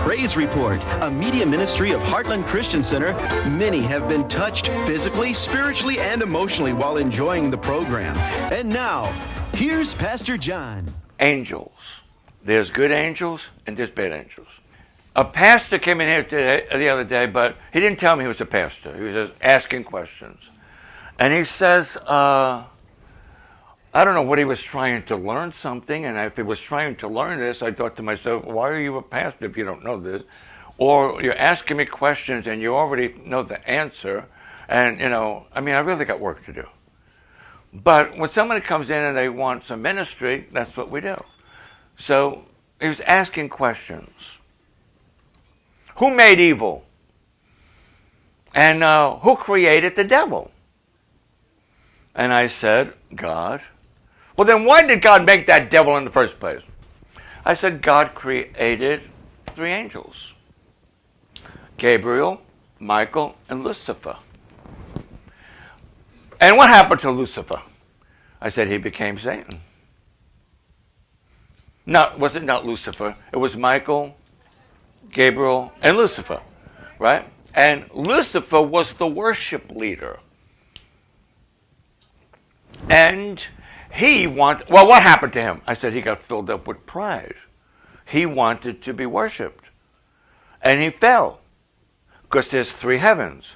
Praise Report, a media ministry of Heartland Christian Center. Many have been touched physically, spiritually, and emotionally while enjoying the program. And now, here's Pastor John. Angels. There's good angels and there's bad angels. A pastor came in here the other day, but he didn't tell me he was a pastor. He was just asking questions. And he says, I don't know what he was trying to learn something, and if he was trying to learn this, I thought to myself, why are you a pastor if you don't know this? Or you're asking me questions and you already know the answer, and I really got work to do. But when somebody comes in and they want some ministry, that's what we do. So he was asking questions. Who made evil? And who created the devil? And I said, God. Well, then why did God make that devil in the first place? I said, God created 3 angels. Gabriel, Michael, and Lucifer. And what happened to Lucifer? I said, he became Satan. Was it not Lucifer? It was Michael, Gabriel, and Lucifer, right? And Lucifer was the worship leader. And what happened to him? I said he got filled up with pride. He wanted to be worshipped. And he fell. Because there's 3 heavens.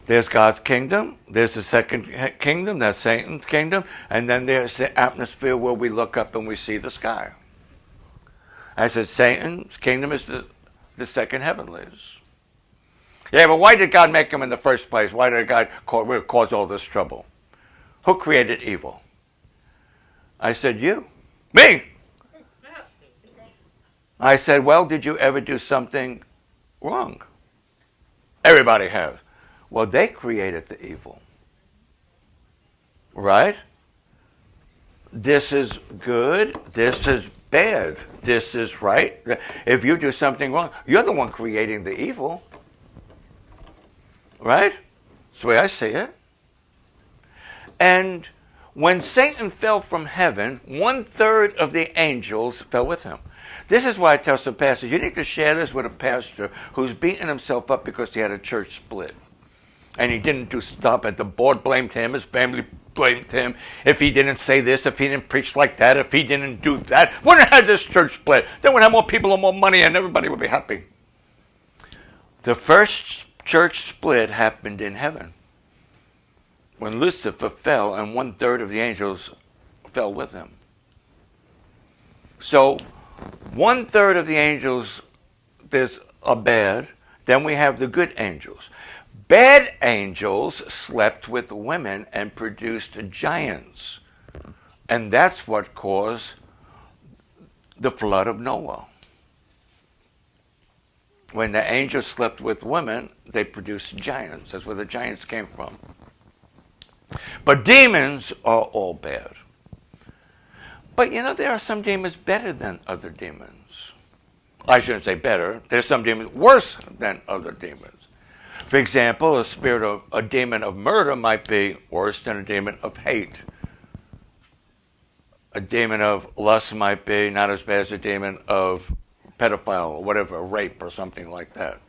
There's God's kingdom. There's the second kingdom. That's Satan's kingdom. And then there's the atmosphere where we look up and we see the sky. I said Satan's kingdom is the second heavenlies. Yeah, but why did God make him in the first place? Why did God cause all this trouble? Who created evil? I said, you. Me. I said, well, did you ever do something wrong? Everybody has. Well, they created the evil. Right? This is good. This is bad. This is right. If you do something wrong, you're the one creating the evil. Right? That's the way I see it. And when Satan fell from heaven, 1/3 of the angels fell with him. This is why I tell some pastors, you need to share this with a pastor who's beating himself up because he had a church split. And he didn't stop it. The board blamed him. His family blamed him. If he didn't say this, if he didn't preach like that, if he didn't do that, wouldn't have had this church split. Then we'd have more people and more money and everybody would be happy. The first church split happened in heaven. When Lucifer fell and 1/3 of the angels fell with him. So 1/3 of the angels are bad. Then we have the good angels. Bad angels slept with women and produced giants. And that's what caused the flood of Noah. When the angels slept with women, they produced giants. That's where the giants came from. But demons are all bad. But there are some demons better than other demons. I shouldn't say better. There's some demons worse than other demons. For example, a demon of murder might be worse than a demon of hate. A demon of lust might be not as bad as a demon of pedophile or whatever, rape or something like that.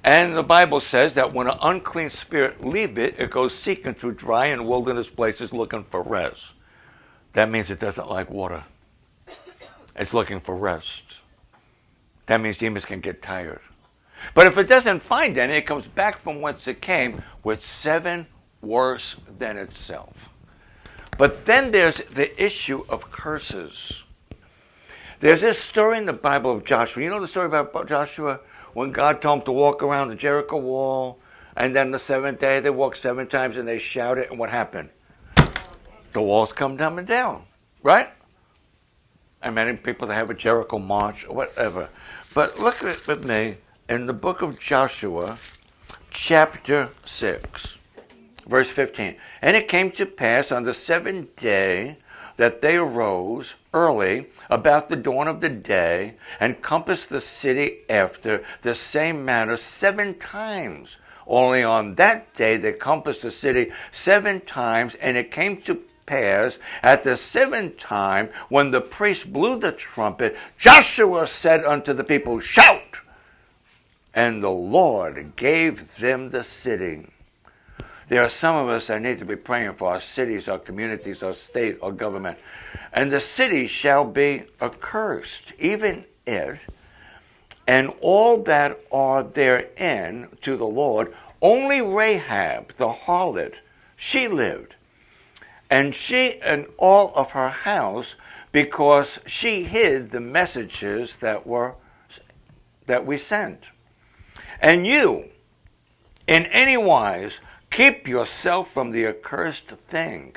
And the Bible says that when an unclean spirit leaves it, it goes seeking through dry and wilderness places looking for rest. That means it doesn't like water. It's looking for rest. That means demons can get tired. But if it doesn't find any, it comes back from whence it came with 7 worse than itself. But then there's the issue of curses. There's this story in the Bible of Joshua. You know the story about Joshua? When God told him to walk around the Jericho wall, and then the 7th day they walked 7 times and they shouted, and what happened? The walls come down, right? And many people that have a Jericho march or whatever. But look at it with me in the book of Joshua, chapter 6, verse 15. And it came to pass on the 7th day that they arose early about the dawn of the day and compassed the city after the same manner 7 times. Only on that day they compassed the city 7 times, and it came to pass, at the seventh time, when the priest blew the trumpet, Joshua said unto the people, shout! And the Lord gave them the city. There are some of us that need to be praying for our cities, our communities, our state, our government. And the city shall be accursed, even it, and all that are therein to the Lord. Only Rahab, the harlot, she lived, and she and all of her house, because she hid the messages that we sent. And you, in any wise, keep yourself from the accursed thing,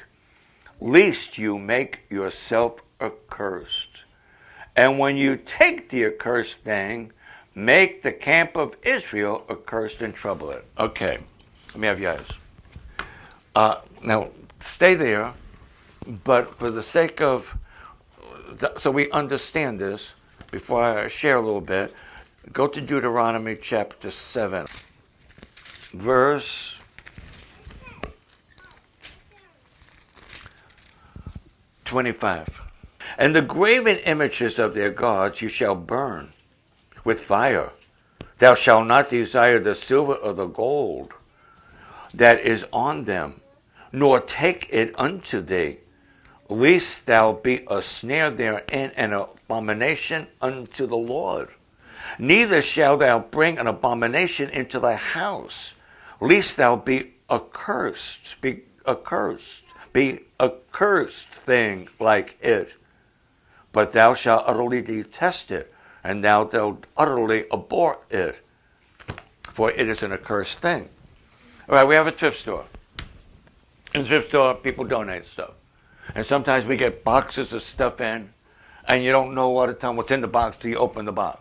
lest you make yourself accursed. And when you take the accursed thing, make the camp of Israel accursed and trouble it. Okay, let me have your eyes. Now, stay there, but for the sake of, so we understand this, before I share a little bit, go to Deuteronomy chapter 7, verse 25. And the graven images of their gods you shall burn with fire. Thou shalt not desire the silver or the gold that is on them, nor take it unto thee, lest thou be a snare therein, and an abomination unto the Lord. Neither shalt thou bring an abomination into thy house, lest thou be accursed, be a cursed thing like it. But thou shalt utterly detest it, and thou shalt utterly abhor it, for it is an accursed thing. All right, we have a thrift store. In the thrift store, people donate stuff. And sometimes we get boxes of stuff in, and you don't know all the time what's in the box till you open the box.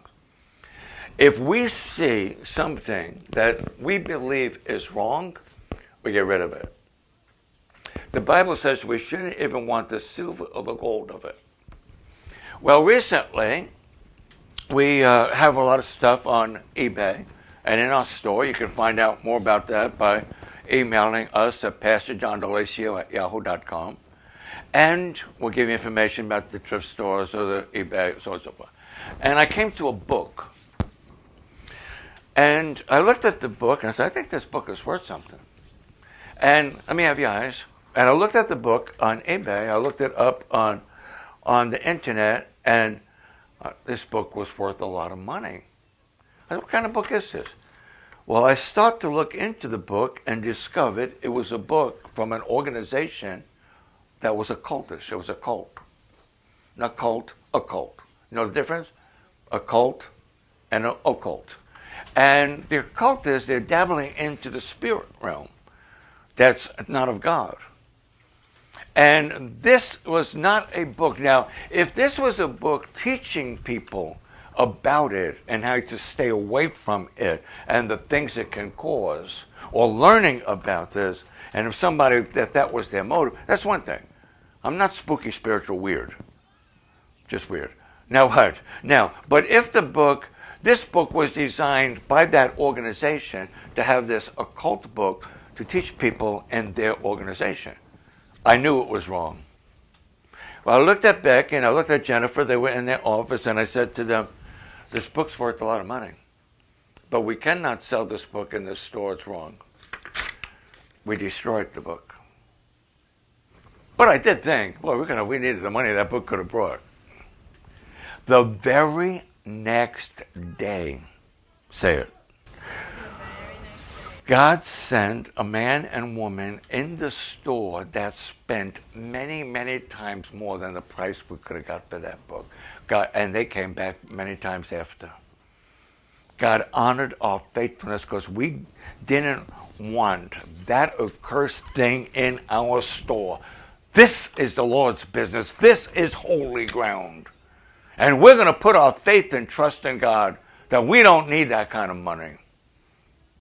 If we see something that we believe is wrong, we get rid of it. The Bible says we shouldn't even want the silver or the gold of it. Well, recently, we have a lot of stuff on eBay and in our store. You can find out more about that by emailing us at pastorjohndelacio@yahoo.com. And we'll give you information about the thrift stores or the eBay, so on and so forth. And I came to a book. And I looked at the book and I said, I think this book is worth something. And let me have your eyes. And I looked at the book on eBay. I looked it up on the internet, and this book was worth a lot of money. I said, what kind of book is this? Well, I started to look into the book and discovered it was a book from an organization that was occultish. It was a cult. Not cult, a cult. You know the difference? A cult and an occult. And the occultists, they're dabbling into the spirit realm. That's not of God. And this was not a book. Now, if this was a book teaching people about it and how to stay away from it and the things it can cause, or learning about this, and if somebody, if that was their motive, that's one thing. I'm not spooky, spiritual, weird. Just weird. Now what? Now, but if this book was designed by that organization to have this occult book to teach people in their organization, I knew it was wrong. Well, I looked at Beck and I looked at Jennifer. They were in their office, and I said to them, this book's worth a lot of money, but we cannot sell this book in this store. It's wrong. We destroyed the book. But I did think, boy, we needed the money that book could have brought. The very next day, say it, God sent a man and woman in the store that spent many, many times more than the price we could have got for that book. God, and they came back many times after. God honored our faithfulness because we didn't want that accursed thing in our store. This is the Lord's business. This is holy ground. And we're going to put our faith and trust in God that we don't need that kind of money.